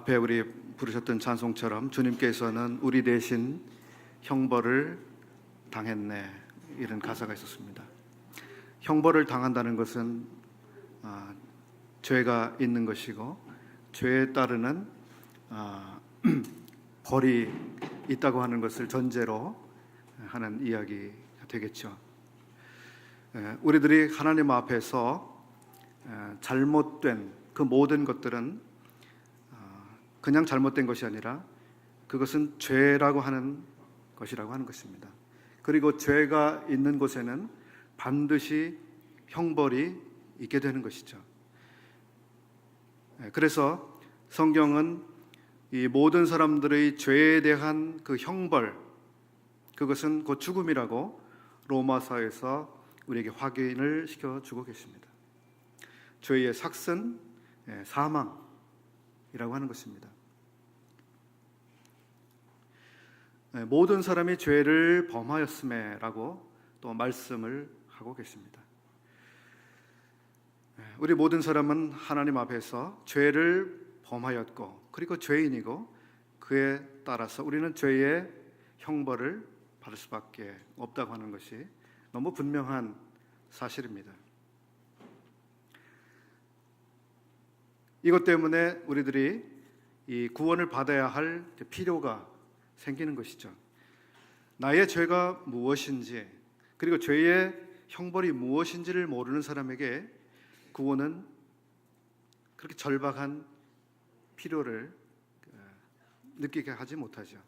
앞에 우리 부르셨던 찬송처럼 주님께서는 우리 대신 형벌을 당했네, 이런 가사가 있었습니다. 형벌을 당한다는 것은 죄가 있는 것이고 죄에 따르는 벌이 있다고 하는 것을 전제로 하는 이야기가 되겠죠. 우리들이 하나님 앞에서 잘못된 그 모든 것들은 그냥 잘못된 것이 아니라 그것은 죄라고 하는 것이라고 하는 것입니다. 그리고 죄가 있는 곳에는 반드시 형벌이 있게 되는 것이죠. 그래서 성경은 이 모든 사람들의 죄에 대한 그 형벌, 그것은 곧 죽음이라고 로마서에서 우리에게 확인을 시켜주고 계십니다. 죄의 삭은 사망이라고 하는 것입니다. 모든 사람이 죄를 범하였음에라고 또 말씀을 하고 계십니다. 우리 모든 사람은 하나님 앞에서 죄를 범하였고 그리고 죄인이고 그에 따라서 우리는 죄의 형벌을 받을 수밖에 없다고 하는 것이 너무 분명한 사실입니다. 이것 때문에 우리들이 이 구원을 받아야 할 필요가 생기는 것이죠. 나의 죄가 무엇인지 그리고 죄의 형벌이 무엇인지를 모르는 사람에게 구원은 그렇게 절박한 필요를 느끼게 하지 못하죠.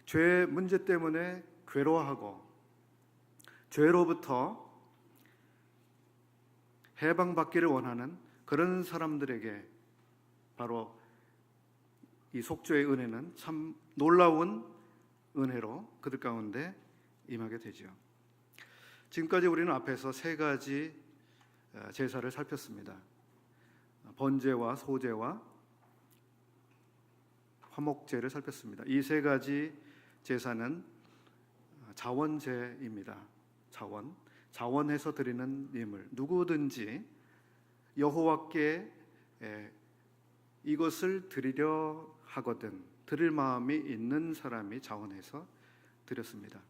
죄의 문제 때문에 괴로워하고 죄로부터 해방받기를 원하는 그런 사람들에게 바로 이 속죄의 은혜는 참 놀라운 은혜로 그들 가운데 임하게 되죠. 지금까지 우리는 앞에서 세 가지 제사를 살폈습니다. 번제와 소제와 화목제를 살폈습니다. 이 세 가지 제사는 자원제입니다. 자원해서 드리는 예물, 누구든지 여호와께 이것을 드리려 하거든 드릴 마음이 있는 사람이 자원해서 드렸습니다.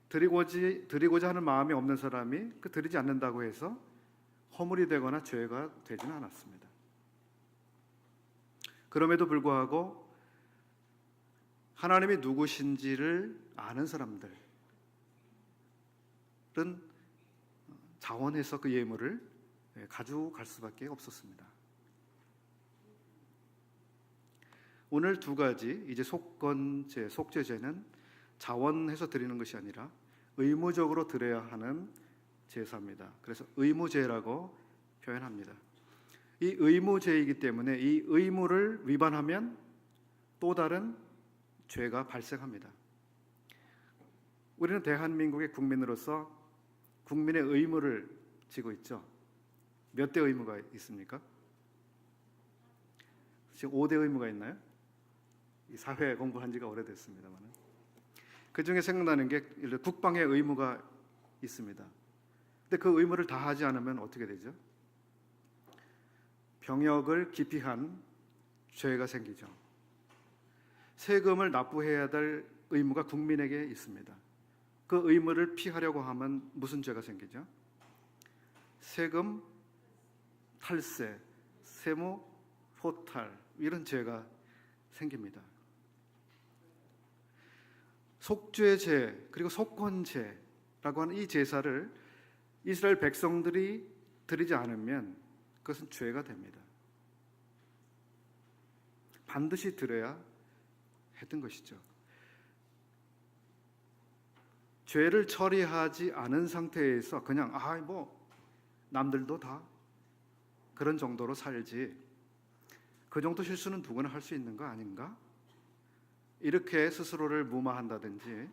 드리고자 하는 마음이 없는 사람이 드리지 않는다고 해서 허물이 되거나 죄가 되지는 않았습니다. 그럼에도 불구하고 하나님이 누구신지를 아는 사람들은 자원해서 그 예물을 가져갈 수밖에 없었습니다. 오늘 두 가지 이제 속건제, 속죄제는 자원해서 드리는 것이 아니라 의무적으로 드려야 하는 제사입니다. 그래서 의무제라고 표현합니다. 이 의무제이기 때문에 이 의무를 위반하면 또 다른 죄가 발생합니다. 우리는 대한민국의 국민으로서 국민의 의무를 지고 있죠. 몇 대 의무가 있습니까? 지금 5대 의무가 있나요? 이 사회 공부한 지가 오래됐습니다만 그 중에 생각나는 게 국방의 의무가 있습니다. 근데 그 의무를 다 하지 않으면 어떻게 되죠? 병역을 기피한 죄가 생기죠. 세금을 납부해야 될 의무가 국민에게 있습니다. 그 의무를 피하려고 하면 무슨 죄가 생기죠? 세금 탈세, 세무 포탈, 이런 죄가 생깁니다. 속죄제 그리고 속건제라고 하는 이 제사를 이스라엘 백성들이 드리지 않으면 그것은 죄가 됩니다. 반드시 드려야 했던 것이죠. 죄를 처리하지 않은 상태에서 그냥 남들도 다 그런 정도로 살지, 그 정도 실수는 누구나 할 수 있는 거 아닌가? 이렇게 스스로를 무마한다든지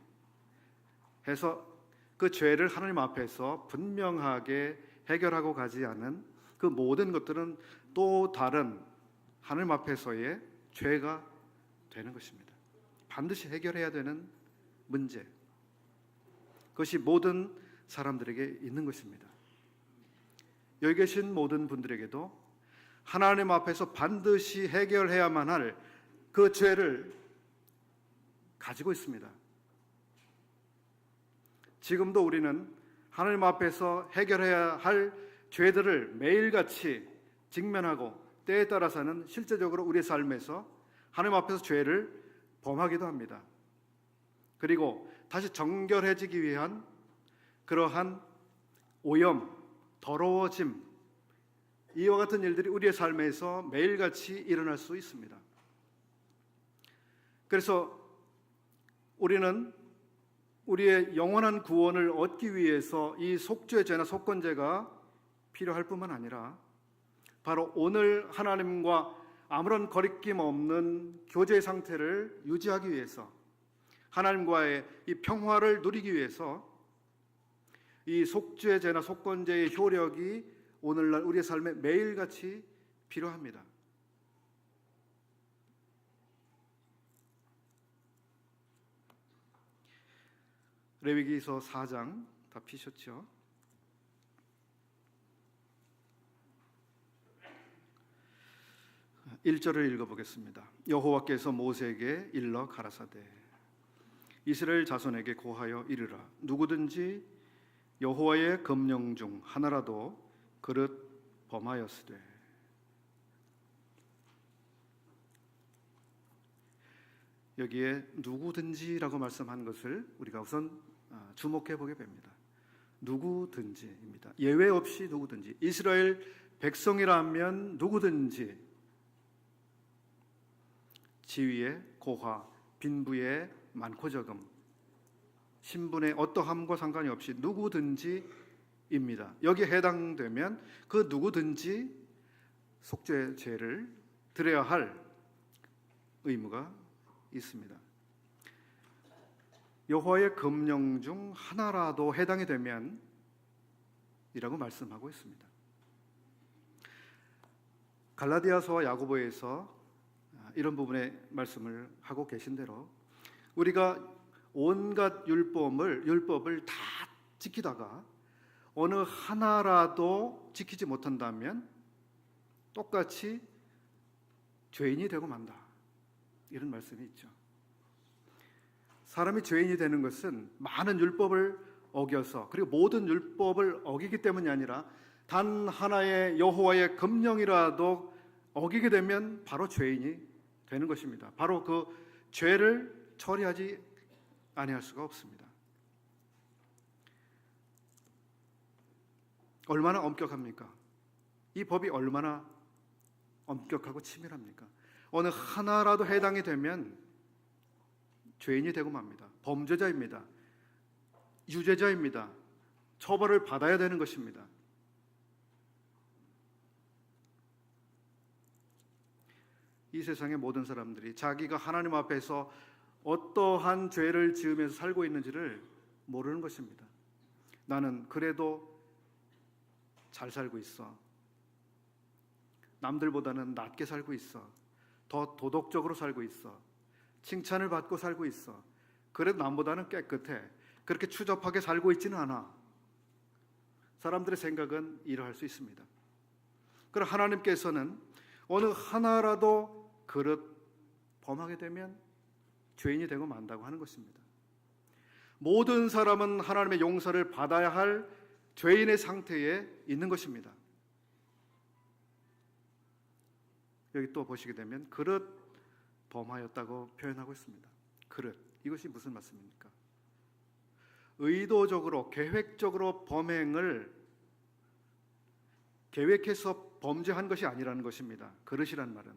해서 그 죄를 하나님 앞에서 분명하게 해결하고 가지 않은 그 모든 것들은 또 다른 하나님 앞에서의 죄가 되는 것입니다. 반드시 해결해야 되는 문제, 그것이 모든 사람들에게 있는 것입니다. 여기 계신 모든 분들에게도 하나님 앞에서 반드시 해결해야만 할 그 죄를 가지고 있습니다. 지금도 우리는 하나님 앞에서 해결해야 할 죄들을 매일같이 직면하고 때에 따라서는 실제적으로 우리의 삶에서 하나님 앞에서 죄를 범하기도 합니다. 그리고 다시 정결해지기 위한 그러한 오염, 더러워짐, 이와 같은 일들이 우리의 삶에서 매일같이 일어날 수 있습니다. 그래서 우리는 우리의 영원한 구원을 얻기 위해서 이 속죄죄나 속건제가 필요할 뿐만 아니라 바로 오늘 하나님과 아무런 거리낌 없는 교제의 상태를 유지하기 위해서, 하나님과의 이 평화를 누리기 위해서 이 속죄죄나 속건제의 효력이 오늘날 우리의 삶에 매일같이 필요합니다. 레위기서 4장 다 피셨죠? 1절을 읽어보겠습니다. 여호와께서 모세에게 일러 가라사대 이스라엘 자손에게 고하여 이르라. 누구든지 여호와의 금령 중 하나라도 그릇 범하였으되. 여기에 누구든지라고 말씀한 것을 우리가 우선 주목해 보게 됩니다. 누구든지입니다. 예외 없이 누구든지. 이스라엘 백성이라면 누구든지 지위에 고하, 빈부에 많고 적음, 신분의 어떠함과 상관이 없이 누구든지입니다. 여기에 해당되면 그 누구든지 속죄제를 드려야 할 의무가 있습니다. 여호와의 금령 중 하나라도 해당이 되면 이라고 말씀하고 있습니다. 갈라디아서와 야고보에서 이런 부분에 말씀을 하고 계신 대로 우리가 온갖 율법을 다 지키다가 어느 하나라도 지키지 못한다면 똑같이 죄인이 되고 만다, 이런 말씀이 있죠. 사람이 죄인이 되는 것은 많은 율법을 어겨서, 그리고 모든 율법을 어기기 때문이 아니라 단 하나의 여호와의 금령이라도 어기게 되면 바로 죄인이 되는 것입니다. 바로 그 죄를 처리하지 아니할 수가 없습니다. 얼마나 엄격합니까? 이 법이 얼마나 엄격하고 치밀합니까? 어느 하나라도 해당이 되면 죄인이 되고 맙니다. 범죄자입니다. 유죄자입니다. 처벌을 받아야 되는 것입니다. 이 세상의 모든 사람들이 자기가 하나님 앞에서 어떠한 죄를 지으면서 살고 있는지를 모르는 것입니다. 나는 그래도 잘 살고 있어. 남들보다는 낫게 살고 있어. 더 도덕적으로 살고 있어. 칭찬을 받고 살고 있어. 그래도 남보다는 깨끗해. 그렇게 추접하게 살고 있지는 않아. 사람들의 생각은 이러할 수 있습니다. 그럼 하나님께서는 어느 하나라도 그릇 범하게 되면 죄인이 되고 만다고 하는 것입니다. 모든 사람은 하나님의 용서를 받아야 할 죄인의 상태에 있는 것입니다. 여기 또 보시게 되면 그릇 범하였다고 표현하고 있습니다. 그릇, 이것이 무슨 말씀입니까? 의도적으로, 계획적으로 범행을 계획해서 범죄한 것이 아니라는 것입니다. 그릇이란 말은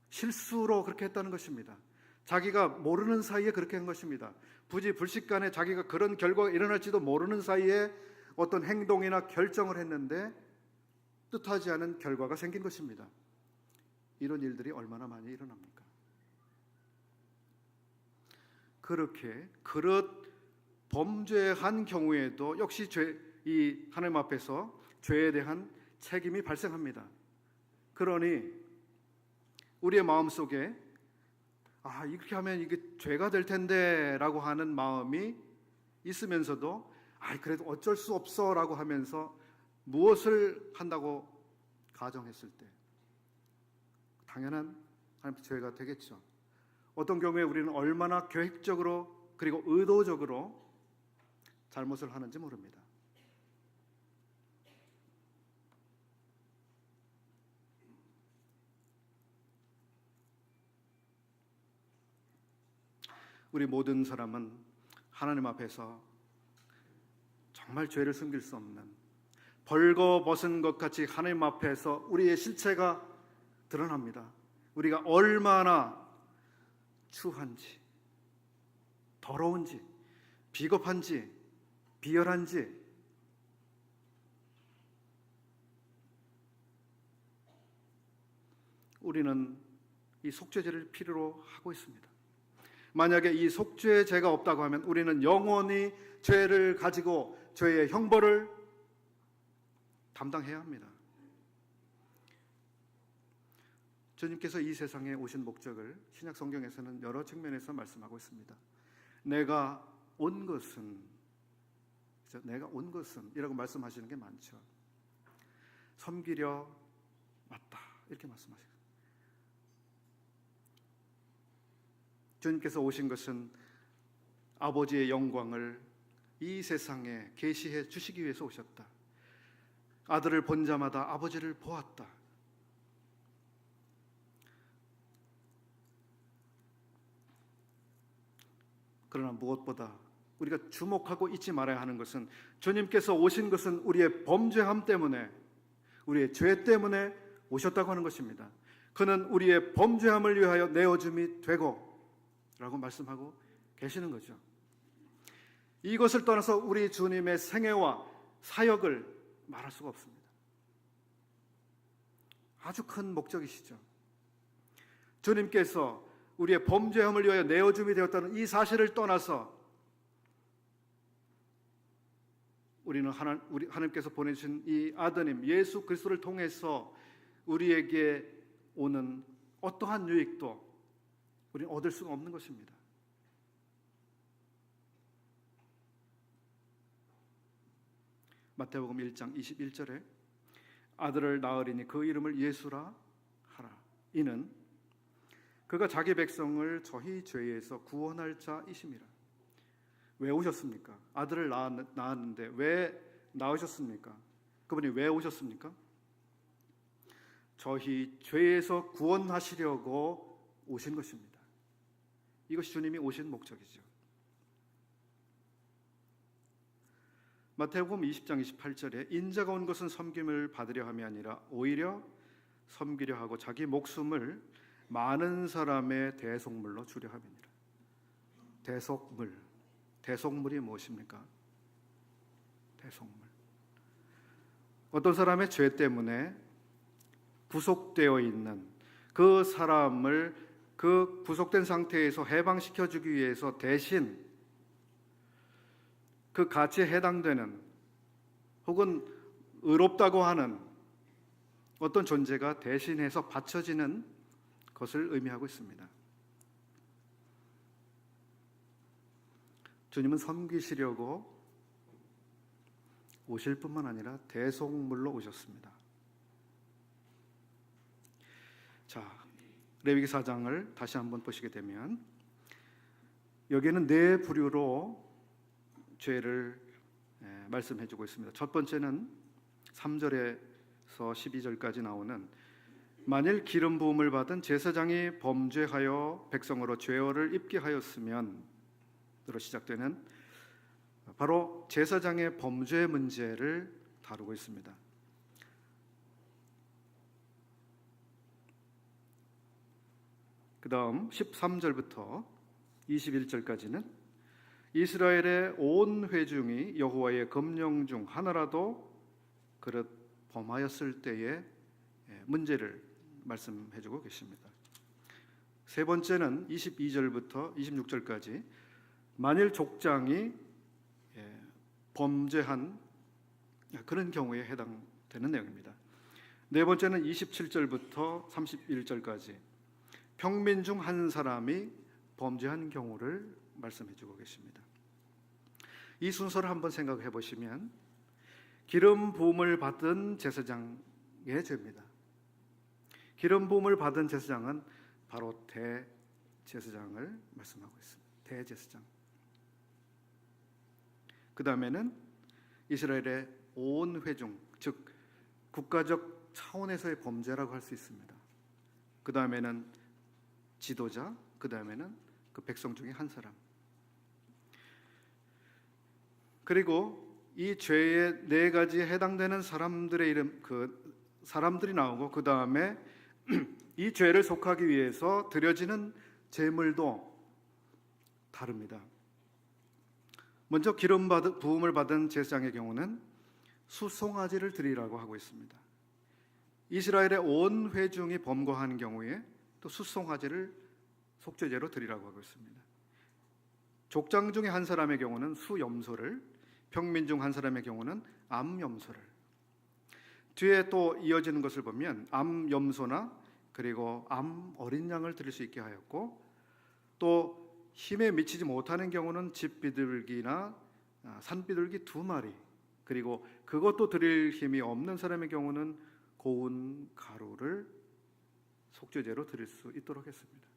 실수로 그렇게 했다는 것입니다. 자기가 모르는 사이에 그렇게 한 것입니다. 부지불식간에 자기가 그런 결과가 일어날지도 모르는 사이에 어떤 행동이나 결정을 했는데 뜻하지 않은 결과가 생긴 것입니다. 이런 일들이 얼마나 많이 일어납니까? 그렇게 그릇 범죄한 경우에도 역시 이 하나님 앞에서 죄에 대한 책임이 발생합니다. 그러니 우리의 마음속에 이렇게 하면 이게 죄가 될 텐데 라고 하는 마음이 있으면서도 그래도 어쩔 수 없어 라고 하면서 무엇을 한다고 가정했을 때 당연한 하나님의 죄가 되겠죠. 어떤 경우에 우리는 얼마나 계획적으로 그리고 의도적으로 잘못을 하는지 모릅니다. 우리 모든 사람은 하나님 앞에서 정말 죄를 숨길 수 없는, 벌거벗은 것 같이 하나님 앞에서 우리의 실체가 드러납니다. 우리가 얼마나 추한지, 더러운지, 비겁한지, 비열한지, 우리는 이 속죄제를 필요로 하고 있습니다. 만약에 이 속죄제가 없다고 하면 우리는 영원히 죄를 가지고 죄의 형벌을 담당해야 합니다. 주님께서 이 세상에 오신 목적을 신약 성경에서는 여러 측면에서 말씀하고 있습니다. 내가 온 것은 이라고 말씀하시는 게 많죠. 섬기려 왔다 이렇게 말씀하시고, 주님께서 오신 것은 아버지의 영광을 이 세상에 계시해 주시기 위해서 오셨다. 아들을 본 자마다 아버지를 보았다. 그러나 무엇보다 우리가 주목하고 잊지 말아야 하는 것은, 주님께서 오신 것은 우리의 범죄함 때문에, 우리의 죄 때문에 오셨다고 하는 것입니다. 그는 우리의 범죄함을 위하여 내어줌이 되고 라고 말씀하고 계시는 거죠. 이것을 떠나서 우리 주님의 생애와 사역을 말할 수가 없습니다. 아주 큰 목적이시죠. 주님께서 우리의 범죄함을 위하여 내어줌이 되었다는 이 사실을 떠나서 우리는 하나님께서 보내주신 이 아드님 예수 그리스도를 통해서 우리에게 오는 어떠한 유익도 우리는 얻을 수가 없는 것입니다. 마태복음 1장 21절에 아들을 낳으리니 그 이름을 예수라 하라. 이는 그가 자기 백성을 저희 죄에서 구원할 자이심이라. 왜 오셨습니까? 아들을 낳았는데 왜 낳으셨습니까? 그분이 왜 오셨습니까? 저희 죄에서 구원하시려고 오신 것입니다. 이것이 주님이 오신 목적이죠. 마태복음 20장 28절에 인자가 온 것은 섬김을 받으려 함이 아니라 오히려 섬기려 하고 자기 목숨을 많은 사람의 대속물로 주려 함이니라. 대속물이 무엇입니까? 대속물. 어떤 사람의 죄 때문에 구속되어 있는 그 사람을 그 구속된 상태에서 해방시켜 주기 위해서 대신 그 가치에 해당되는 혹은 의롭다고 하는 어떤 존재가 대신해서 바쳐지는 것을 의미하고 있습니다. 주님은 섬기시려고 오실 뿐만 아니라 대속물로 오셨습니다. 자, 레위기 4장을 다시 한번 보시게 되면 여기에는 네 부류로 죄를 말씀해 주고 있습니다. 첫 번째는 3절에서 12절까지 나오는 만일 기름 부음을 받은 제사장이 범죄하여 백성으로 죄어를 입게 하였으면 으로 시작되는 바로 제사장의 범죄 문제를 다루고 있습니다. 그 다음 13절부터 21절까지는 이스라엘의 온 회중이 여호와의 검령 중 하나라도 그릇 범하였을 때의 문제를 말씀해주고 계십니다. 세 번째는 22절부터 26절까지 만일 족장이 범죄한 그런 경우에 해당되는 내용입니다. 네 번째는 27절부터 31절까지 평민 중 한 사람이 범죄한 경우를 말씀해주고 계십니다. 이 순서를 한번 생각해 보시면 기름 부음을 받은 제사장의 죄입니다. 기름 부음을 받은 제사장은 바로 대제사장을 말씀하고 있습니다. 대제사장. 그 다음에는 이스라엘의 온 회중, 즉 국가적 차원에서의 범죄라고 할 수 있습니다. 그 다음에는 지도자, 그 다음에는 그 백성 중에 한 사람. 그리고 이 죄의 네 가지에 해당되는 사람들의 이름, 그 사람들이 나오고, 그 다음에 이 죄를 속하기 위해서 드려지는 제물도 다릅니다. 먼저 기름 부음을 받은 제사장의 경우는 수송아지를 드리라고 하고 있습니다. 이스라엘의 온 회중이 범거한 경우에 또 수송아지를 속죄제로 드리라고 하고 있습니다. 족장 중에 한 사람의 경우는 수염소를, 평민 중 한 사람의 경우는 암염소를. 뒤에 또 이어지는 것을 보면 암염소나 그리고 암 어린 양을 드릴 수 있게 하였고, 또 힘에 미치지 못하는 경우는 집비둘기나 산비둘기 2마리, 그리고 그것도 드릴 힘이 없는 사람의 경우는 고운 가루를 속죄제로 드릴 수 있도록 했습니다.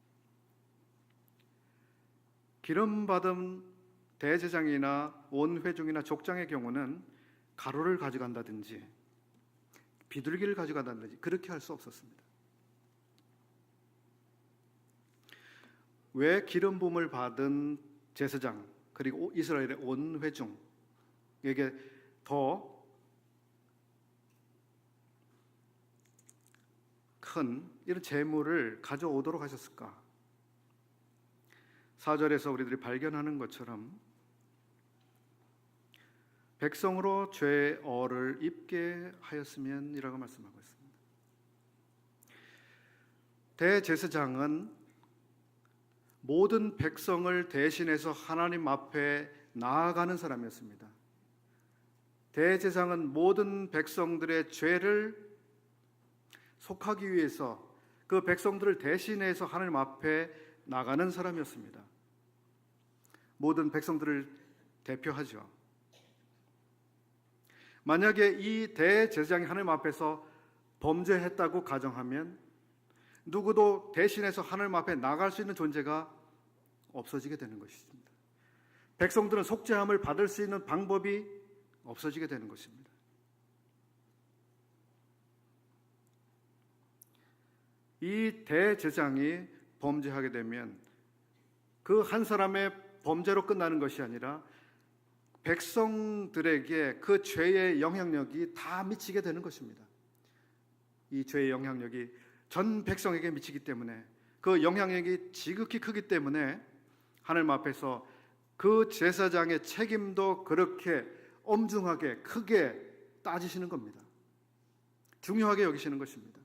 기름 받은 대제사장이나 온 회중이나 족장의 경우는 가루를 가져간다든지 비둘기를 가져간다든지 그렇게 할 수 없었습니다. 왜 기름 부음을 받은 제사장 그리고 이스라엘의 온 회중에게 더 큰 이런 재물을 가져오도록 하셨을까? 4절에서 우리들이 발견하는 것처럼 백성으로 죄의 어를 입게 하였으면 이라고 말씀하고 있습니다. 대제사장은 모든 백성을 대신해서 하나님 앞에 나아가는 사람이었습니다. 대제사장은 모든 백성들의 죄를 속하기 위해서 그 백성들을 대신해서 하나님 앞에 나가는 사람이었습니다. 모든 백성들을 대표하죠. 만약에 이 대제사장이 하나님 앞에서 범죄했다고 가정하면 누구도 대신해서 하나님 앞에 나갈 수 있는 존재가 없어지게 되는 것입니다. 백성들은 속죄함을 받을 수 있는 방법이 없어지게 되는 것입니다. 이 대제사장이 범죄하게 되면 그 한 사람의 범죄로 끝나는 것이 아니라 백성들에게 그 죄의 영향력이 다 미치게 되는 것입니다. 이 죄의 영향력이 전 백성에게 미치기 때문에, 그 영향력이 지극히 크기 때문에 하나님 앞에서 그 제사장의 책임도 그렇게 엄중하게 크게 따지시는 겁니다. 중요하게 여기시는 것입니다.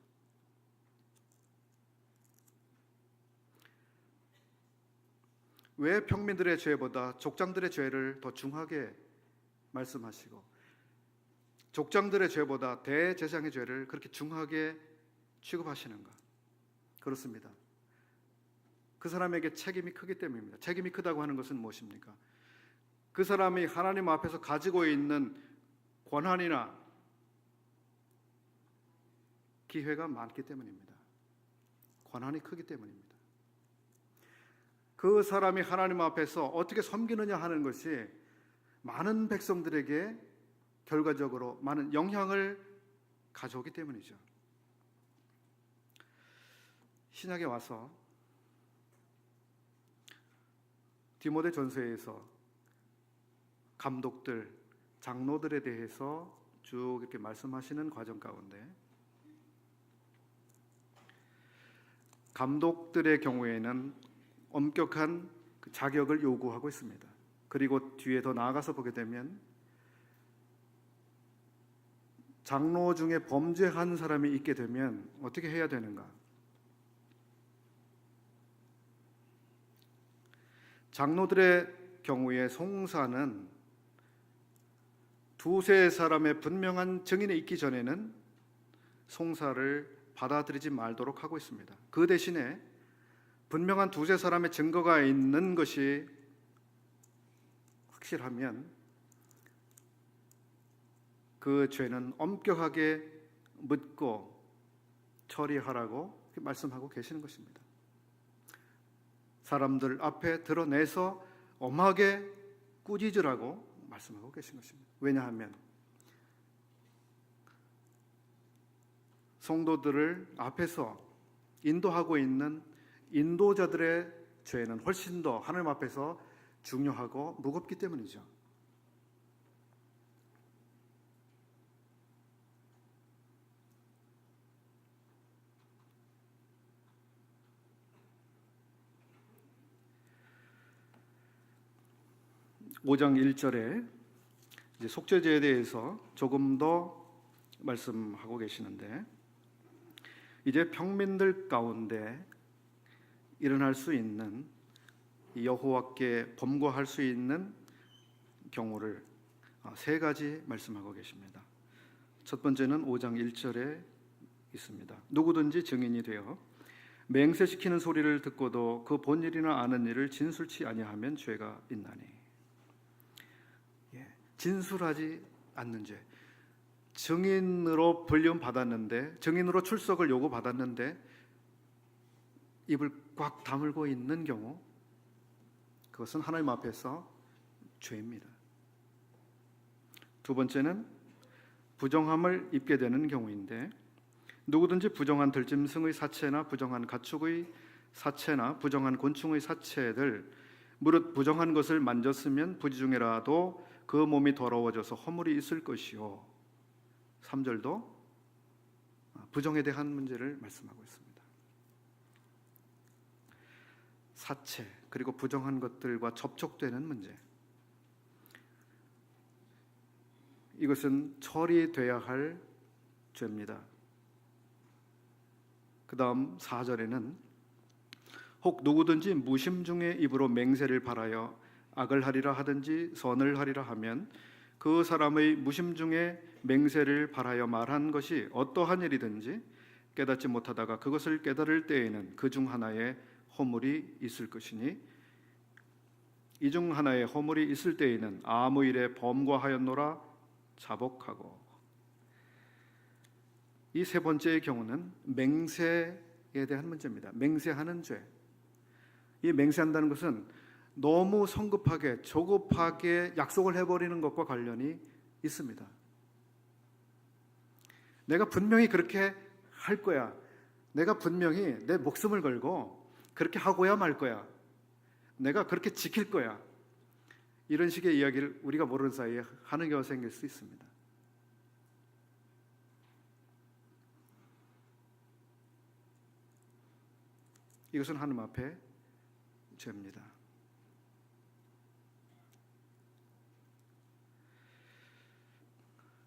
왜 평민들의 죄보다 족장들의 죄를 더 중하게 말씀하시고 족장들의 죄보다 대제사장의 죄를 그렇게 중하게 취급하시는가? 그렇습니다. 그 사람에게 책임이 크기 때문입니다. 책임이 크다고 하는 것은 무엇입니까? 그 사람이 하나님 앞에서 가지고 있는 권한이나 기회가 많기 때문입니다. 권한이 크기 때문입니다. 그 사람이 하나님 앞에서 어떻게 섬기느냐 하는 것이 많은 백성들에게 결과적으로 많은 영향을 가져오기 때문이죠. 신약에 와서 디모데전서에서 감독들, 장로들에 대해서 쭉 이렇게 말씀하시는 과정 가운데 감독들의 경우에는 엄격한 자격을 요구하고 있습니다. 그리고 뒤에 더 나아가서 보게 되면 장로 중에 범죄한 사람이 있게 되면 어떻게 해야 되는가? 장로들의 경우에 송사는 두세 사람의 분명한 증인이 있기 전에는 송사를 받아들이지 말도록 하고 있습니다. 그 대신에 분명한 두세 사람의 증거가 있는 것이 확실하면 그 죄는 엄격하게 묻고 처리하라고 말씀하고 계시는 것입니다. 사람들 앞에 드러내서 엄하게 꾸짖으라고 말씀하고 계신 것입니다. 왜냐하면 성도들을 앞에서 인도하고 있는 인도자들의 죄는 훨씬 더 하나님 앞에서 중요하고 무겁기 때문이죠. (5장 1절에) 이제 속죄제에 대해서 조금 더 말씀하고 계시는데, 이제 평민들 가운데 일어날 수 있는 여호와께 범거할 수 있는 경우를 세 가지 말씀하고 계십니다. 첫 번째는 5장 1절에 있습니다. 누구든지 증인이 되어 맹세시키는 소리를 듣고도 그 본 일이나 아는 일을 진술치 아니하면 죄가 있나니. 진술하지 않는 죄. 증인으로 불리움 받았는데, 증인으로 출석을 요구받았는데 입을 꽉 다물고 있는 경우, 그것은 하나님 앞에서 죄입니다. 두 번째는 부정함을 입게 되는 경우인데, 누구든지 부정한 들짐승의 사체나 부정한 가축의 사체나 부정한 곤충의 사체들 무릇 부정한 것을 만졌으면 부지 중에라도 그 몸이 더러워져서 허물이 있을 것이요. 3절도 부정에 대한 문제를 말씀하고 있습니다. 사체 그리고 부정한 것들과 접촉되는 문제, 이것은 처리돼야 할 죄입니다. 그 다음 4절에는 혹 누구든지 무심 중에 입으로 맹세를 발하여 악을 하리라 하든지 선을 하리라 하면 그 사람의 무심 중에 맹세를 발하여 말한 것이 어떠한 일이든지 깨닫지 못하다가 그것을 깨달을 때에는 그 중 하나에 허물이 있을 것이니, 이 중 하나에 허물이 있을 때에는 아무 일에 범과하였노라 자복하고. 이 세 번째의 경우는 맹세에 대한 문제입니다. 맹세하는 죄. 이 맹세한다는 것은 너무 성급하게 조급하게 약속을 해버리는 것과 관련이 있습니다. 내가 분명히 그렇게 할 거야. 내가 분명히 내 목숨을 걸고 그렇게 하고야 말 거야. 내가 그렇게 지킬 거야. 이런 식의 이야기를 우리가 모르는 사이에 하는 경우가 생길 수 있습니다. 이것은 하나님 앞에 죄입니다.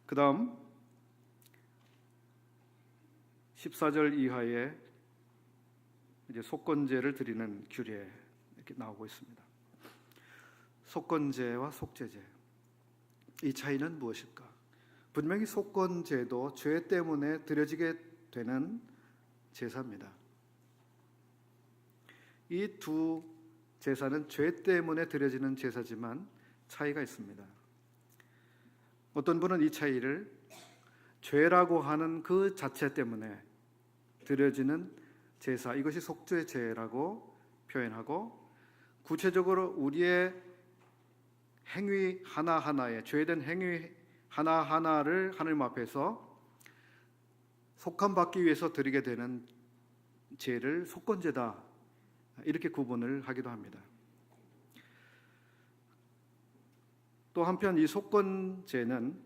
그 다음 14절 이하에 이제 속건제를 드리는 규례 이렇게 나오고 있습니다. 속건제와 속죄제, 이 차이는 무엇일까? 분명히 속건제도 죄 때문에 드려지게 되는 제사입니다. 이 두 제사는 죄 때문에 드려지는 제사지만 차이가 있습니다. 어떤 분은 이 차이를 죄라고 하는 그 자체 때문에 드려지는 제사, 이것이 속죄제라고 표현하고, 구체적으로 우리의 행위 하나하나에, 죄된 행위 하나하나를 하나님 앞에서 속함받기 위해서 드리게 되는 제를 속건제다, 이렇게 구분을 하기도 합니다. 또 한편 이 속건제는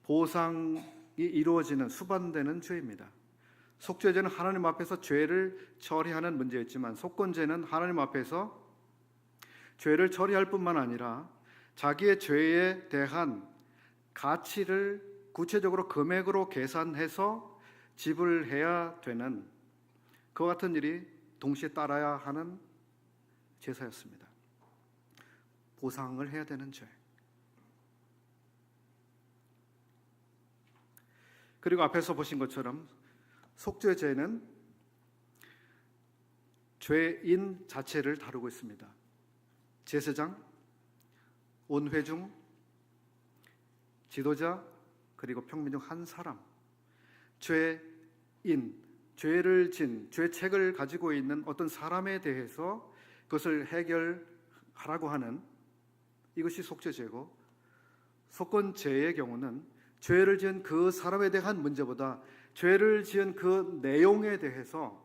보상이 이루어지는, 수반되는 죄입니다. 속죄제는 하나님 앞에서 죄를 처리하는 문제였지만, 속건제는 하나님 앞에서 죄를 처리할 뿐만 아니라 자기의 죄에 대한 가치를 구체적으로 금액으로 계산해서 지불해야 되는, 그와 같은 일이 동시에 따라야 하는 제사였습니다. 보상을 해야 되는 죄. 그리고 앞에서 보신 것처럼 속죄제는 죄인 자체를 다루고 있습니다. 제사장, 온회중, 지도자, 그리고 평민 중 한 사람, 죄인, 죄를 진, 죄책을 가지고 있는 어떤 사람에 대해서 그것을 해결하라고 하는 이것이 속죄죄고, 속건죄의 경우는 죄를 지은 그 사람에 대한 문제보다 죄를 지은 그 내용에 대해서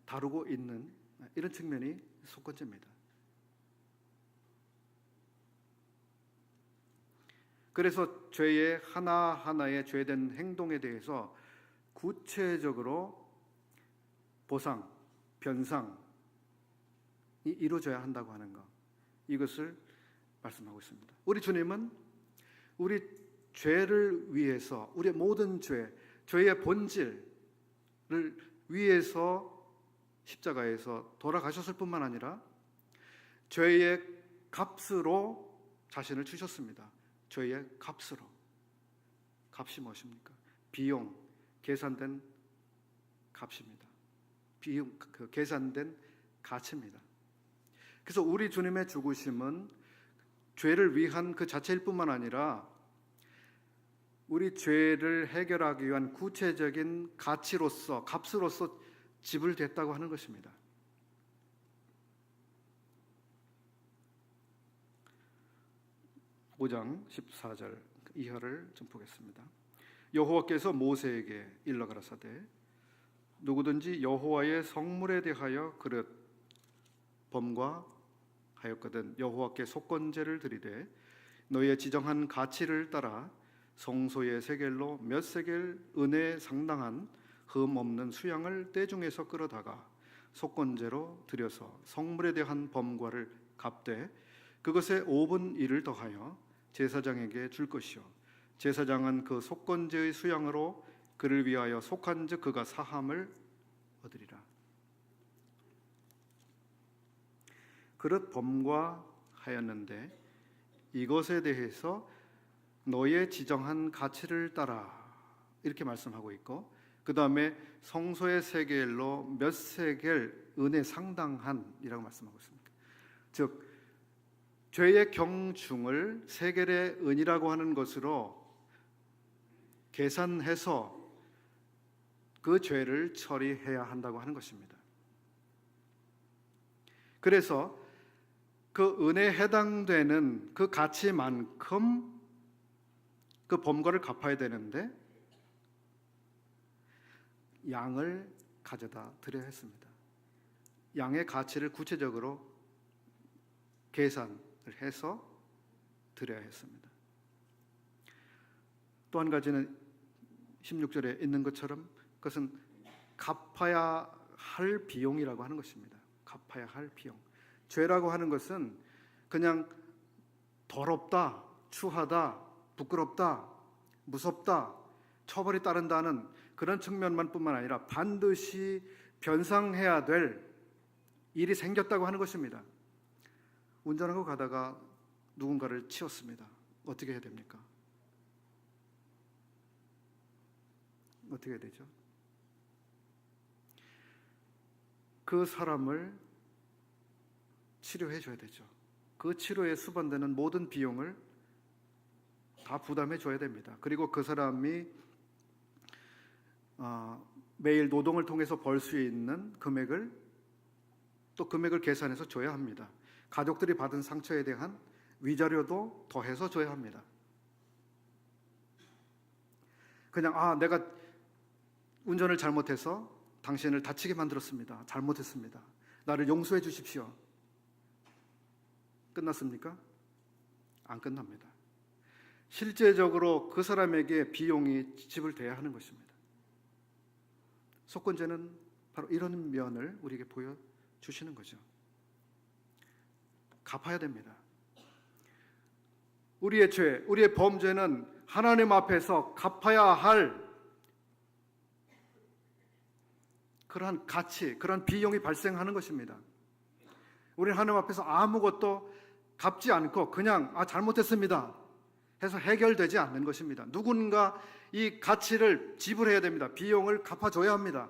다루고 있는 이런 측면이 속건죄입니다. 그래서 죄의 하나하나의 죄된 행동에 대해서 구체적으로 보상, 변상이 이루어져야 한다고 하는 것, 이것을 말씀하고 있습니다. 우리 주님은 우리 죄를 위해서, 우리의 모든 죄의 본질을 위해서 십자가에서 돌아가셨을 뿐만 아니라 죄의 값으로 자신을 주셨습니다. 죄의 값으로. 값이 무엇입니까? 비용, 계산된 값입니다. 비용, 계산된 가치입니다. 그래서 우리 주님의 죽으심은 죄를 위한 그 자체일 뿐만 아니라 우리 죄를 해결하기 위한 구체적인 가치로서, 값으로서 지불됐다고 하는 것입니다. (5장 14절) 이하를 좀 보겠습니다. 여호와께서 모세에게 일러 가라사대 누구든지 여호와의 성물에 대하여 그릇 범과하였거든 여호와께 속건제를 드리되 너희의 지정한 가치를 따라 성소의 세겔로 몇 세겔 은에 상당한 흠 없는 수양을 때 중에서 끌어다가 속건제로 드려서 성물에 대한 범과를 갚되 그것에 5분 1을 더하여 제사장에게 줄 것이요 제사장은 그 속건제의 수양으로 그를 위하여 속한즉 그가 사함을 얻으리라. 그릇 범과하였는데 이것에 대해서 너의 지정한 가치를 따라 이렇게 말씀하고 있고, 그 다음에 성소의 세겔로 몇 세겔 은에 상당한 이라고 말씀하고 있습니다. 즉 죄의 경중을 세겔의 은이라고 하는 것으로 계산해서 그 죄를 처리해야 한다고 하는 것입니다. 그래서 그 은에 해당되는 그 가치만큼 그 범과를 갚아야 되는데 양을 가져다 드려야 했습니다. 양의 가치를 구체적으로 계산을 해서 드려야 했습니다. 또 한 가지는 16절에 있는 것처럼 그것은 갚아야 할 비용이라고 하는 것입니다. 갚아야 할 비용. 죄라고 하는 것은 그냥 더럽다, 추하다, 부끄럽다, 무섭다, 처벌이 따른다는 그런 측면만 뿐만 아니라 반드시 변상해야 될 일이 생겼다고 하는 것입니다. 운전하고 가다가 누군가를 치웠습니다. 어떻게 해야 됩니까? 어떻게 해야 되죠? 그 사람을 치료해 줘야 되죠. 그 치료에 수반되는 모든 비용을 다 부담해 줘야 됩니다. 그리고 그 사람이 매일 노동을 통해서 벌 수 있는 금액을 또 금액을 계산해서 줘야 합니다. 가족들이 받은 상처에 대한 위자료도 더해서 줘야 합니다. 그냥 내가 운전을 잘못해서 당신을 다치게 만들었습니다. 잘못했습니다. 나를 용서해 주십시오. 끝났습니까? 안 끝납니다. 실제적으로 그 사람에게 비용이 지불돼야 하는 것입니다. 속건제는 바로 이런 면을 우리에게 보여주시는 거죠. 갚아야 됩니다. 우리의 죄, 우리의 범죄는 하나님 앞에서 갚아야 할 그러한 가치, 그러한 비용이 발생하는 것입니다. 우리는 하나님 앞에서 아무것도 갚지 않고 그냥 잘못했습니다 해서 해결되지 않는 것입니다. 누군가 이 가치를 지불해야 됩니다. 비용을 갚아줘야 합니다.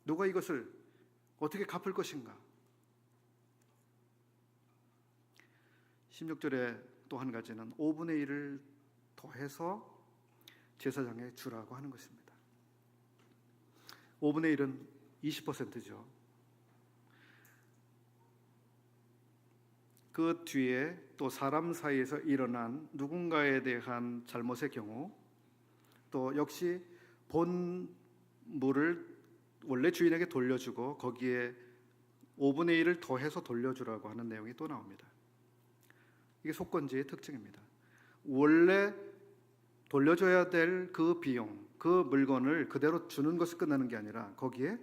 누가 이것을 어떻게 갚을 것인가? 16절에 또 한 가지는 5분의 1을 더해서 제사장에 주라고 하는 것입니다. 5분의 1은 20%죠. 그 뒤에 또 사람 사이에서 일어난 누군가에 대한 잘못의 경우, 또 역시 본물을 원래 주인에게 돌려주고 거기에 5분의 1을 더해서 돌려주라고 하는 내용이 또 나옵니다. 이게 속건제의 특징입니다. 원래 돌려줘야 될 그 비용, 그 물건을 그대로 주는 것이 끝나는 게 아니라 거기에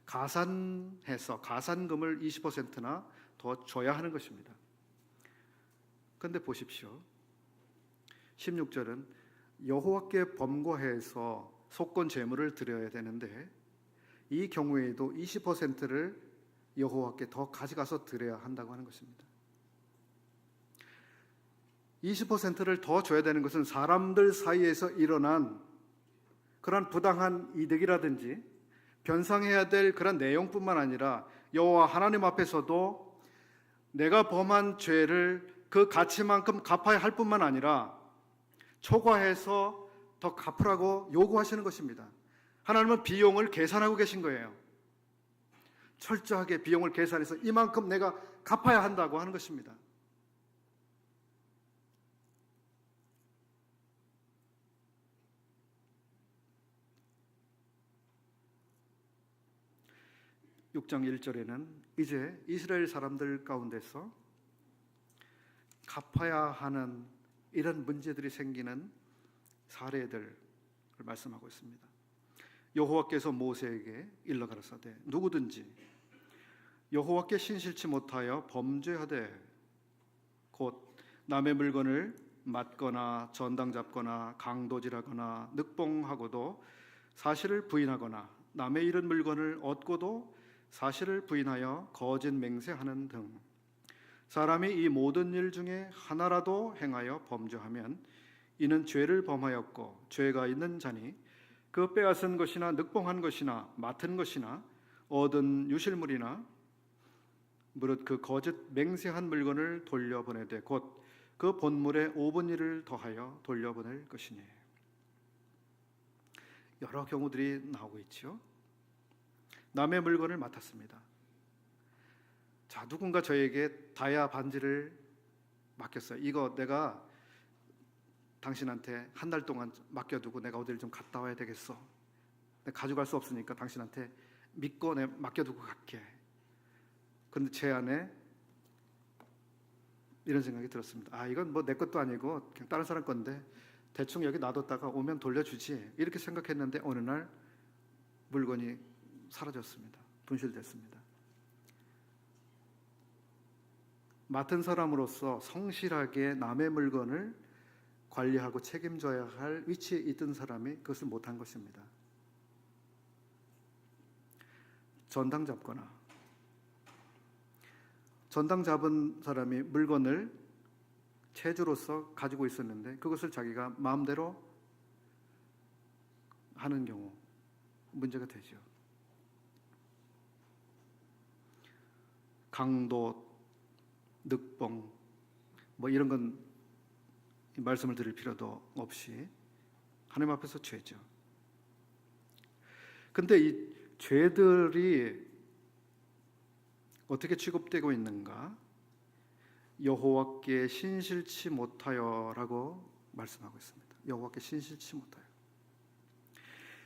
가산해서 가산금을 20%나 더 줘야 하는 것입니다. 그런데 보십시오. 16절은 여호와께 범거해서 속건 제물을 드려야 되는데 이 경우에도 20%를 여호와께 더 가져가서 드려야 한다고 하는 것입니다. 20%를 더 줘야 되는 것은 사람들 사이에서 일어난 그런 부당한 이득이라든지 변상해야 될 그런 내용뿐만 아니라 여호와 하나님 앞에서도 내가 범한 죄를 그 가치만큼 갚아야 할 뿐만 아니라 초과해서 더 갚으라고 요구하시는 것입니다. 하나님은 비용을 계산하고 계신 거예요. 철저하게 비용을 계산해서 이만큼 내가 갚아야 한다고 하는 것입니다. (6장 1절에는) 이제 이스라엘 사람들 가운데서 갚아야 하는 이런 문제들이 생기는 사례들을 말씀하고 있습니다. 여호와께서 모세에게 일러 가라사대 누구든지 여호와께 신실치 못하여 범죄하되 곧 남의 물건을 맞거나 전당 잡거나 강도질하거나 늑봉하고도 사실을 부인하거나 남의 잃은 물건을 얻고도 사실을 부인하여 거짓 맹세하는 등 사람이 이 모든 일 중에 하나라도 행하여 범죄하면 이는 죄를 범하였고 죄가 있는 자니 그 빼앗은 것이나 늑봉한 것이나 맡은 것이나 얻은 유실물이나 무릇 그 거짓 맹세한 물건을 돌려보내되 곧 그 본물의 5분의 1을 더하여 돌려보낼 것이니. 여러 경우들이 나오고 있죠. 남의 물건을 맡았습니다. 자, 누군가 저에게 다이아 반지를 맡겼어요. 이거 내가 당신한테 한 달 동안 맡겨두고 내가 어디를 좀 갔다 와야 되겠어. 내가 가져갈 수 없으니까 당신한테 믿고 내가 맡겨두고 갈게. 그런데 제 안에 이런 생각이 들었습니다. 아, 이건 뭐 내 것도 아니고 그냥 다른 사람 건데 대충 여기 놔뒀다가 오면 돌려주지. 이렇게 생각했는데 어느 날 물건이 사라졌습니다. 분실됐습니다. 맡은 사람으로서 성실하게 남의 물건을 관리하고 책임져야 할 위치에 있던 사람이 그것을 못한 것입니다. 전당 잡거나 전당 잡은 사람이 물건을 체주로서 가지고 있었는데 그것을 자기가 마음대로 하는 경우 문제가 되죠. 강도, 늑봉 뭐 이런 건 말씀을 드릴 필요도 없이 하나님 앞에서 죄죠. 근데 이 죄들이 어떻게 취급되고 있는가? 여호와께 신실치 못하여라고 말씀하고 있습니다. 여호와께 신실치 못하여.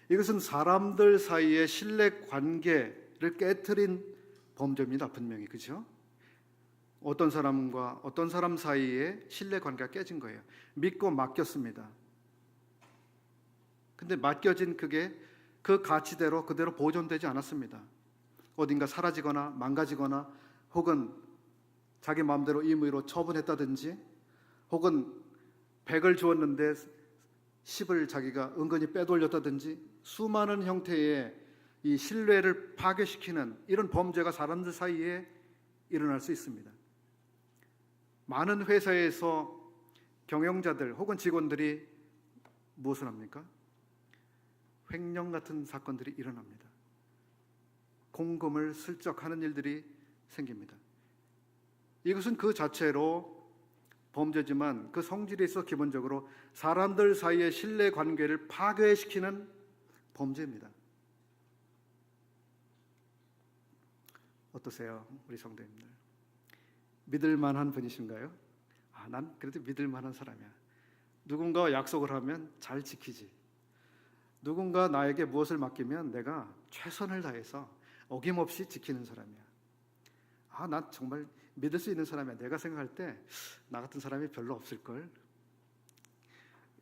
이것은 사람들 사이의 신뢰 관계를 깨트린 범죄입니다. 분명히. 그죠? 어떤 사람과 어떤 사람 사이에 신뢰 관계가 깨진 거예요. 믿고 맡겼습니다. 근데 맡겨진 그게 그 가치대로 그대로 보존되지 않았습니다. 어딘가 사라지거나 망가지거나 혹은 자기 마음대로 임의로 처분했다든지 혹은 100을 주었는데 10을 자기가 은근히 빼돌렸다든지 수많은 형태의 이 신뢰를 파괴시키는 이런 범죄가 사람들 사이에 일어날 수 있습니다. 많은 회사에서 경영자들 혹은 직원들이 무엇을 합니까? 횡령 같은 사건들이 일어납니다. 공금을 슬쩍 하는 일들이 생깁니다. 이것은 그 자체로 범죄지만 그 성질에 있어 기본적으로 사람들 사이의 신뢰 관계를 파괴시키는 범죄입니다. 어떠세요, 우리 성도님들? 믿을 만한 분이신가요? 난 그래도 믿을 만한 사람이야. 누군가와 약속을 하면 잘 지키지. 누군가 나에게 무엇을 맡기면 내가 최선을 다해서 어김없이 지키는 사람이야. 난 정말 믿을 수 있는 사람이야. 내가 생각할 때 나 같은 사람이 별로 없을걸.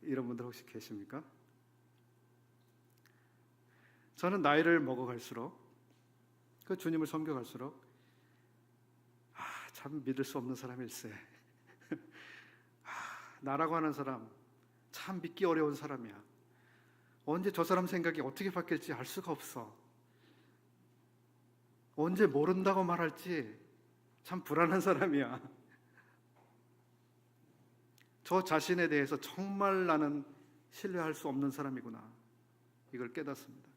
이런 분들 혹시 계십니까? 저는 나이를 먹어갈수록, 그 주님을 섬겨갈수록 참 믿을 수 없는 사람일세. 나라고 하는 사람 참 믿기 어려운 사람이야. 언제 저 사람 생각이 어떻게 바뀔지 알 수가 없어. 언제 모른다고 말할지 참 불안한 사람이야. 저 자신에 대해서 정말 나는 신뢰할 수 없는 사람이구나. 이걸 깨닫습니다.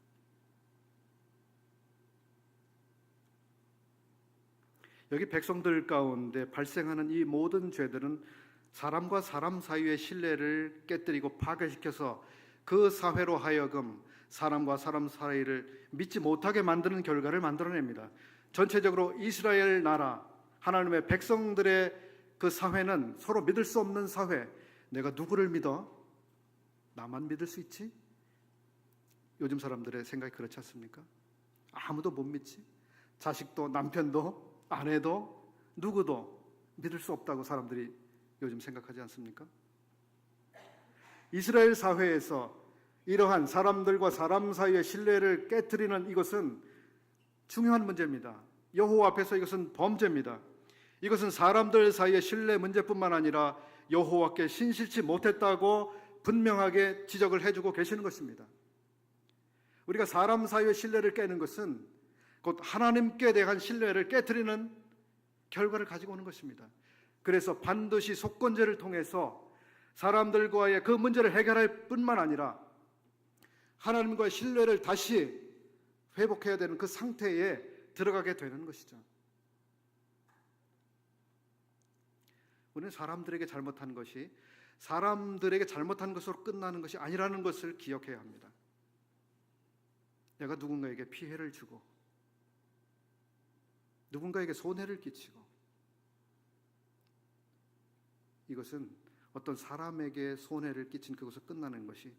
여기 백성들 가운데 발생하는 이 모든 죄들은 사람과 사람 사이의 신뢰를 깨뜨리고 파괴시켜서 그 사회로 하여금 사람과 사람 사이를 믿지 못하게 만드는 결과를 만들어냅니다. 전체적으로 이스라엘 나라, 하나님의 백성들의 그 사회는 서로 믿을 수 없는 사회. 내가 누구를 믿어? 나만 믿을 수 있지? 요즘 사람들의 생각이 그렇지 않습니까? 아무도 못 믿지? 자식도 남편도 아내도 누구도 믿을 수 없다고 사람들이 요즘 생각하지 않습니까? 이스라엘 사회에서 이러한 사람들과 사람 사이의 신뢰를 깨뜨리는 이것은 중요한 문제입니다. 여호와 앞에서 이것은 범죄입니다. 이것은 사람들 사이의 신뢰 문제뿐만 아니라 여호와께 신실치 못했다고 분명하게 지적을 해주고 계시는 것입니다. 우리가 사람 사이의 신뢰를 깨는 것은 곧 하나님께 대한 신뢰를 깨뜨리는 결과를 가지고 오는 것입니다. 그래서 반드시 속건제를 통해서 사람들과의 그 문제를 해결할 뿐만 아니라 하나님과의 신뢰를 다시 회복해야 되는 그 상태에 들어가게 되는 것이죠. 우리는 사람들에게 잘못한 것이 사람들에게 잘못한 것으로 끝나는 것이 아니라는 것을 기억해야 합니다. 내가 누군가에게 피해를 주고 누군가에게 손해를 끼치고 이것은 어떤 사람에게 손해를 끼친 그것으로 끝나는 것이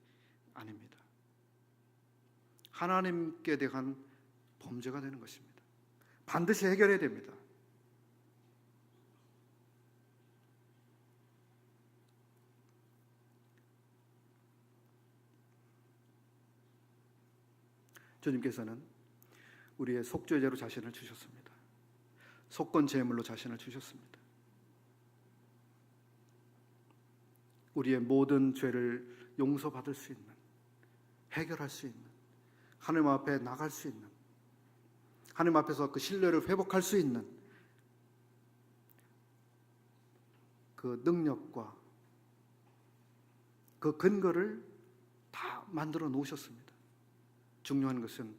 아닙니다. 하나님께 대한 범죄가 되는 것입니다. 반드시 해결해야 됩니다. 주님께서는 우리의 속죄제로 자신을 주셨습니다. 속건 제물로 자신을 주셨습니다. 우리의 모든 죄를 용서받을 수 있는, 해결할 수 있는, 하나님 앞에 나갈 수 있는, 하나님 앞에서 그 신뢰를 회복할 수 있는 그 능력과 그 근거를 다 만들어 놓으셨습니다. 중요한 것은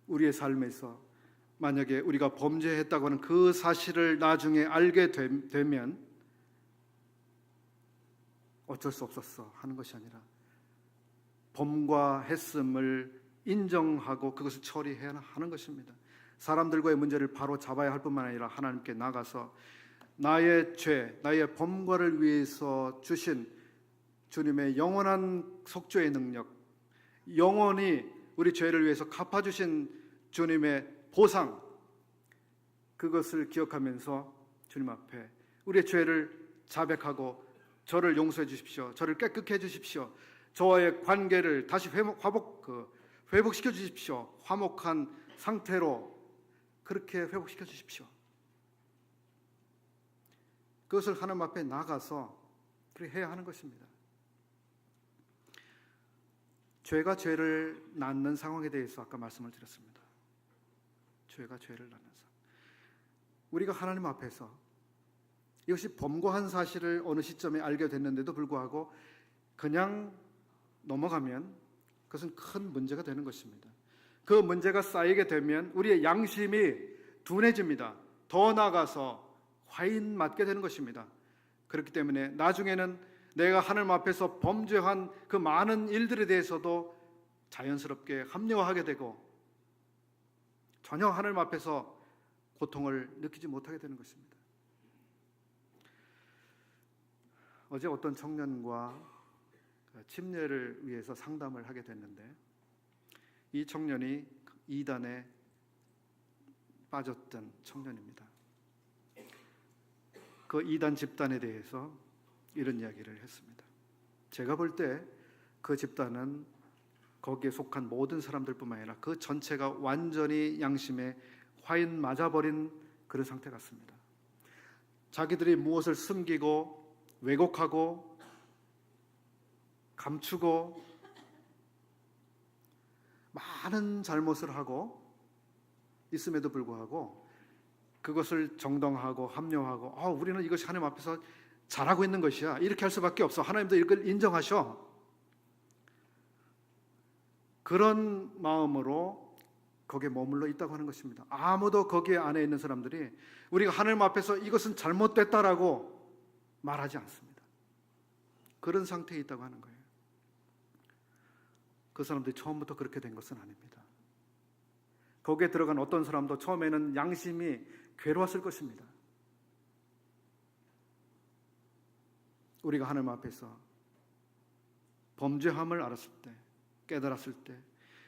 우리의 삶에서 만약에 우리가 범죄했다고 하는 그 사실을 나중에 알게 되면 어쩔 수 없었어 하는 것이 아니라 범과했음을 인정하고 그것을 처리해야 하는 것입니다. 사람들과의 문제를 바로 잡아야 할 뿐만 아니라 하나님께 나가서 나의 죄, 나의 범과를 위해서 주신 주님의 영원한 속죄의 능력, 영원히 우리 죄를 위해서 갚아주신 주님의 보상, 그것을 기억하면서 주님 앞에 우리의 죄를 자백하고 저를 용서해 주십시오. 저를 깨끗게 해 주십시오. 저와의 관계를 다시 회복시켜 주십시오. 화목한 상태로 그렇게 회복시켜 주십시오. 그것을 하나님 앞에 나가서 그렇게 해야 하는 것입니다. 죄가 죄를 낳는 상황에 대해서 아까 말씀을 드렸습니다. 죄가 죄를 낳는 상황. 우리가 하나님 앞에서 이것이 범고한 사실을 어느 시점에 알게 됐는데도 불구하고 그냥 넘어가면 그것은 큰 문제가 되는 것입니다. 그 문제가 쌓이게 되면 우리의 양심이 둔해집니다. 더 나아가서 화인 맞게 되는 것입니다. 그렇기 때문에 나중에는 내가 하나님 앞에서 범죄한 그 많은 일들에 대해서도 자연스럽게 합리화하게 되고 전혀 하나님 앞에서 고통을 느끼지 못하게 되는 것입니다. 어제 어떤 청년과 침례를 위해서 상담을 하게 됐는데 이 청년이 이단에 빠졌던 청년입니다. 그 이단 집단에 대해서 이런 이야기를 했습니다. 제가 볼 때 그 집단은 거기에 속한 모든 사람들뿐만 아니라 그 전체가 완전히 양심에 화인 맞아버린 그런 상태 같습니다. 자기들이 무엇을 숨기고 왜곡하고 감추고 많은 잘못을 하고 있음에도 불구하고 그것을 정당화하고 합리화하고 우리는 이것이 하나님 앞에서 잘하고 있는 것이야, 이렇게 할 수밖에 없어, 하나님도 이걸 인정하셔, 그런 마음으로 거기에 머물러 있다고 하는 것입니다. 아무도 거기에 안에 있는 사람들이 우리가 하나님 앞에서 이것은 잘못됐다라고 말하지 않습니다. 그런 상태에 있다고 하는 거예요. 그 사람들이 처음부터 그렇게 된 것은 아닙니다. 거기에 들어간 어떤 사람도 처음에는 양심이 괴로웠을 것입니다. 우리가 하나님 앞에서 범죄함을 알았을 때, 깨달았을 때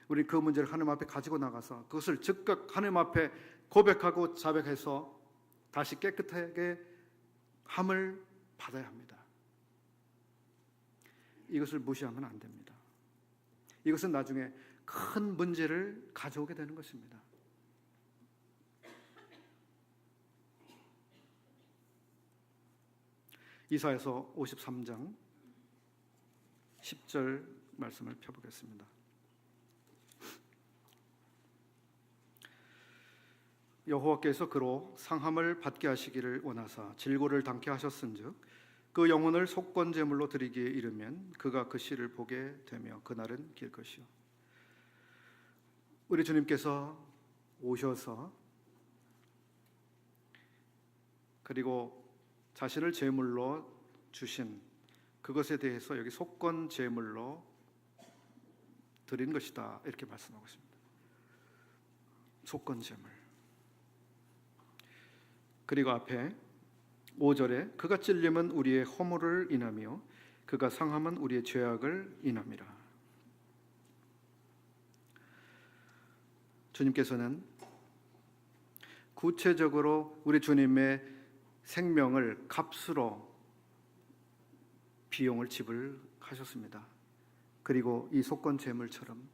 우리 그 문제를 하나님 앞에 가지고 나가서 그것을 즉각 하나님 앞에 고백하고 자백해서 다시 깨끗하게 함을 받아야 합니다. 이것을 무시하면 안 됩니다. 이것은 나중에 큰 문제를 가져오게 되는 것입니다. 이사야서 53장 10절 말씀을 펴보겠습니다. 여호와께서 그로 상함을 받게 하시기를 원하사 질고를 당케 하셨은즉 그 영혼을 속건제물로 드리기에 이르면 그가 그 씨를 보게 되며 그날은 길 것이요. 우리 주님께서 오셔서 그리고 자신을 제물로 주신 그것에 대해서 여기 속건제물로 드린 것이다, 이렇게 말씀하고 있습니다. 속건제물. 그리고 앞에 5절에 그가 찔림은 우리의 허물을 인하며 그가 상함은 우리의 죄악을 인함이라. 주님께서는 구체적으로 우리 주님의 생명을 값으로 비용을 지불하셨습니다. 그리고 이 속건제물처럼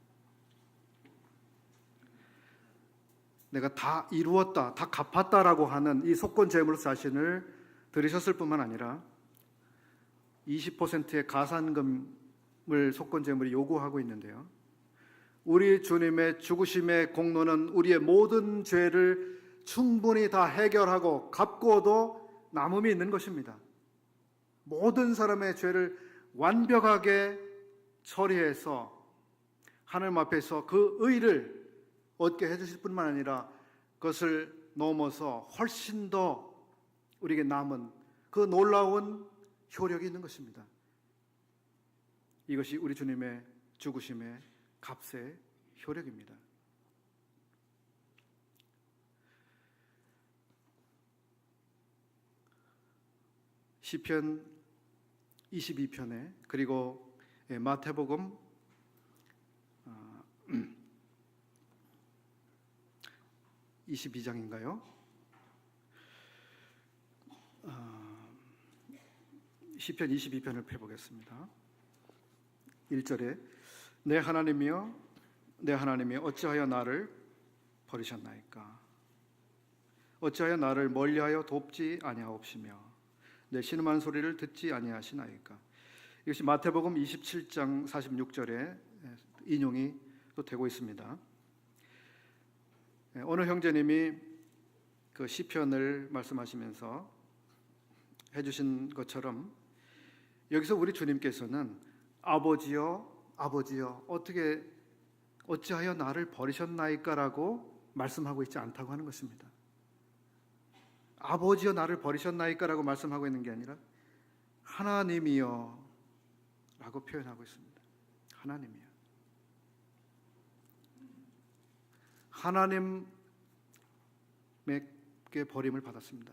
내가 다 이루었다, 다 갚았다라고 하는 이 속건제물 자신을 드리셨을 뿐만 아니라 20%의 가산금을 속건제물이 요구하고 있는데요, 우리 주님의 죽으심의 공로는 우리의 모든 죄를 충분히 다 해결하고 갚고도 남음이 있는 것입니다. 모든 사람의 죄를 완벽하게 처리해서 하나님 앞에서 그 의를 얻게 해주실 뿐만 아니라 그것을 넘어서 훨씬 더 우리에게 남은 그 놀라운 효력이 있는 것입니다. 이것이 우리 주님의 죽으심의 값의 효력입니다. 시편 22편에 그리고 마태복음 22장인가요? 시편 22편을 펴보겠습니다. 1절에 내 하나님이여 내 하나님이여 어찌하여 나를 버리셨나이까? 어찌하여 나를 멀리하여 돕지 아니하옵시며 내 신음한 소리를 듣지 아니하시나이까? 이것이 마태복음 27장 46절에 인용이 또 되고 있습니다. 어느 형제님이 그 시편을 말씀하시면서 해주신 것처럼 여기서 우리 주님께서는 아버지여 아버지여 어찌하여 나를 버리셨나이까라고 말씀하고 있지 않다고 하는 것입니다. 아버지여 나를 버리셨나이까라고 말씀하고 있는 게 아니라 하나님이여 라고 표현하고 있습니다. 하나님이여. 하나님께 버림을 받았습니다.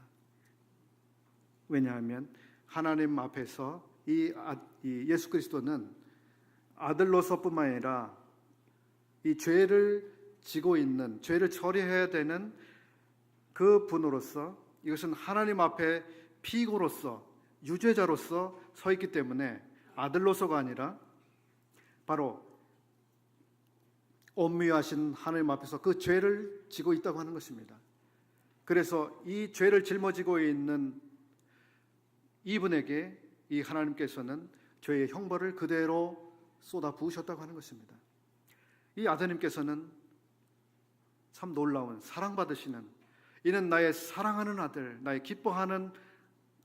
왜냐하면 하나님 앞에서 이 예수 그리스도는 아들로서뿐만 아니라 이 죄를 지고 있는, 죄를 처리해야 되는 그 분으로서, 이것은 하나님 앞에 피고로서, 유죄자로서 서 있기 때문에 아들로서가 아니라 바로 엄미하신 하나님 앞에서 그 죄를 지고 있다고 하는 것입니다. 그래서 이 죄를 짊어지고 있는 이분에게 이 하나님께서는 죄의 형벌을 그대로 쏟아 부으셨다고 하는 것입니다. 이 아드님께서는 참 놀라운, 사랑받으시는, 이는 나의 사랑하는 아들, 나의 기뻐하는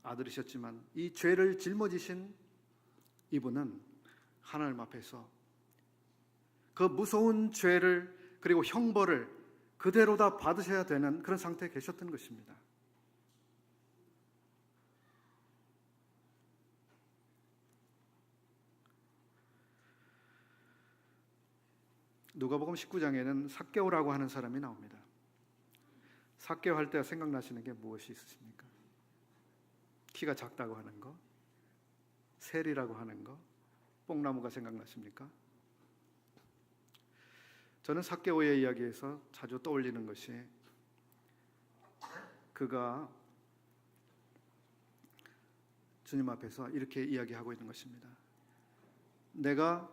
아들이셨지만 이 죄를 짊어지신 이분은 하나님 앞에서 그 무서운 죄를, 그리고 형벌을 그대로 다 받으셔야 되는 그런 상태에 계셨던 것입니다. 누가복음 19장에는 삭개오라고 하는 사람이 나옵니다. 삭개오 할 때 생각나시는 게 무엇이 있으십니까? 키가 작다고 하는 거, 셀이라고 하는 거, 뽕나무가 생각나십니까? 저는 삭개오의 이야기에서 자주 떠올리는 것이, 그가 주님 앞에서 이렇게 이야기하고 있는 것입니다. 내가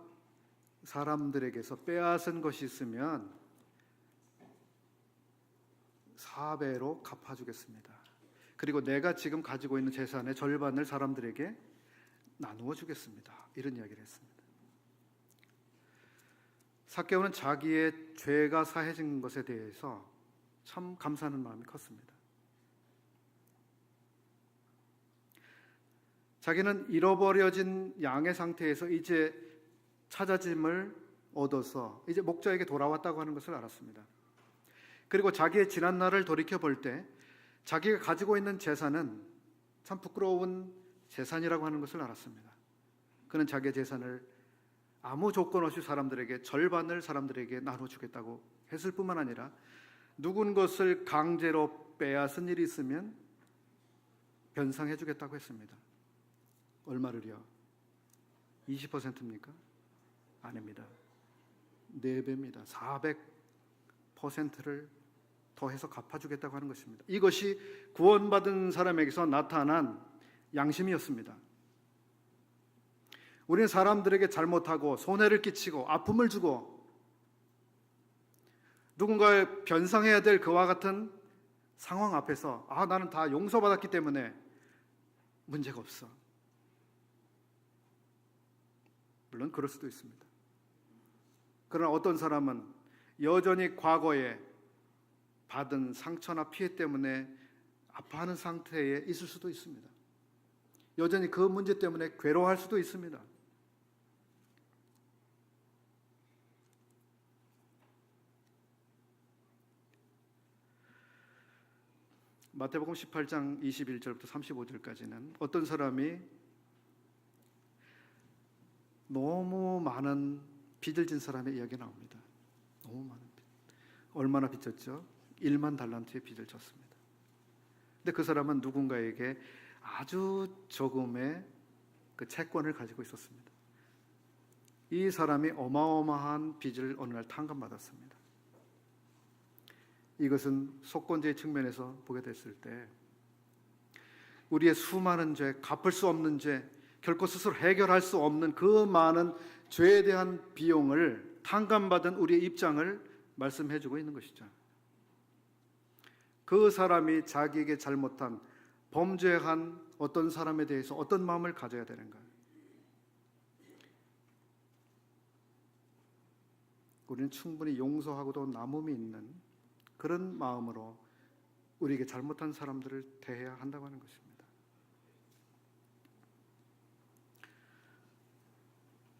사람들에게서 빼앗은 것이 있으면 4배로 갚아주겠습니다. 그리고 내가 지금 가지고 있는 재산의 절반을 사람들에게 나누어 주겠습니다. 이런 이야기를 했습니다. 삭개오는 자기의 죄가 사해진 것에 대해서 참 감사하는 마음이 컸습니다. 자기는 잃어버려진 양의 상태에서 이제 찾아짐을 얻어서 이제 목자에게 돌아왔다고 하는 것을 알았습니다. 그리고 자기의 지난 날을 돌이켜 볼 때 자기가 가지고 있는 재산은 참 부끄러운 재산이라고 하는 것을 알았습니다. 그는 자기의 재산을 아무 조건 없이 사람들에게, 절반을 사람들에게 나눠주겠다고 했을 뿐만 아니라 누군 것을 강제로 빼앗은 일이 있으면 변상해 주겠다고 했습니다. 얼마를요? 20%입니까? 아닙니다. 4배입니다. 400%를 더해서 갚아주겠다고 하는 것입니다. 이것이 구원받은 사람에게서 나타난 양심이었습니다. 우리는 사람들에게 잘못하고 손해를 끼치고 아픔을 주고 누군가를 변상해야 될 그와 같은 상황 앞에서 나는 다 용서받았기 때문에 문제가 없어. 물론 그럴 수도 있습니다. 그러나 어떤 사람은 여전히 과거에 받은 상처나 피해 때문에 아파하는 상태에 있을 수도 있습니다. 여전히 그 문제 때문에 괴로워할 수도 있습니다. 마태복음 18장 21절부터 35절까지는 어떤 사람이 너무 많은 빚을 진 사람의 이야기가 나옵니다. 너무 많은 빚. 얼마나 빚졌죠? 1만 달란트의 빚을 졌습니다. 근데 그 사람은 누군가에게 아주 조금의 그 채권을 가지고 있었습니다. 이 사람이 어마어마한 빚을 어느 날 탕감받았습니다. 이것은 속건제의 측면에서 보게 됐을 때 우리의 수많은 죄, 갚을 수 없는 죄, 결코 스스로 해결할 수 없는 그 많은 죄에 대한 비용을 탕감받은 우리의 입장을 말씀해주고 있는 것이죠. 그 사람이 자기에게 잘못한, 범죄한 어떤 사람에 대해서 어떤 마음을 가져야 되는가? 우리는 충분히 용서하고도 남음이 있는 그런 마음으로 우리에게 잘못한 사람들을 대해야 한다고 하는 것입니다.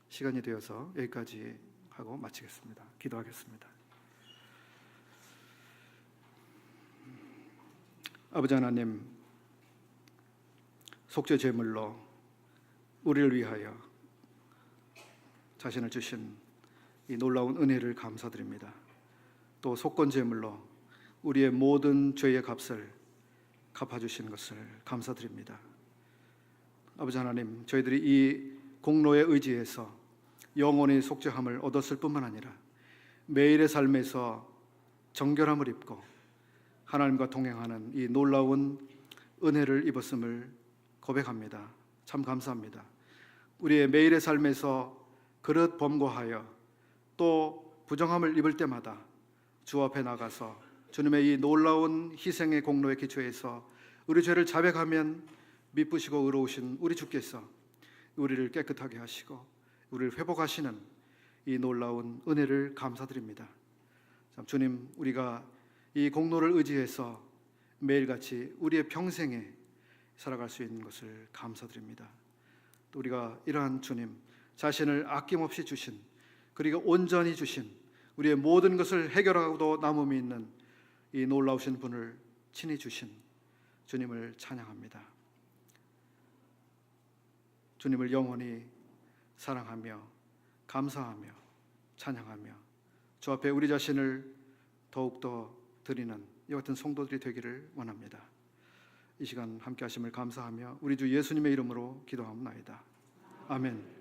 시간이 되어서 여기까지 하고 마치겠습니다. 기도하겠습니다. 아버지 하나님, 속죄 제물로 우리를 위하여 자신을 주신 이 놀라운 은혜를 감사드립니다. 또 속건제물로 우리의 모든 죄의 값을 갚아주신 것을 감사드립니다. 아버지 하나님, 저희들이 이 공로에 의지해서 영원히 속죄함을 얻었을 뿐만 아니라 매일의 삶에서 정결함을 입고 하나님과 동행하는 이 놀라운 은혜를 입었음을 고백합니다. 참 감사합니다. 우리의 매일의 삶에서 그릇 범고하여 또 부정함을 입을 때마다 주 앞에 나가서 주님의 이 놀라운 희생의 공로에 기초해서 우리 죄를 자백하면 미쁘시고 의로우신 우리 주께서 우리를 깨끗하게 하시고 우리를 회복하시는 이 놀라운 은혜를 감사드립니다. 참 주님, 우리가 이 공로를 의지해서 매일같이 우리의 평생에 살아갈 수 있는 것을 감사드립니다. 또 우리가 이러한 주님, 자신을 아낌없이 주신, 그리고 온전히 주신, 우리의 모든 것을 해결하고도 남음이 있는 이 놀라우신 분을 친히 주신 주님을 찬양합니다. 주님을 영원히 사랑하며 감사하며 찬양하며 주 앞에 우리 자신을 더욱더 드리는 이와 같은 성도들이 되기를 원합니다. 이 시간 함께 하심을 감사하며 우리 주 예수님의 이름으로 기도하옵나이다. 아멘.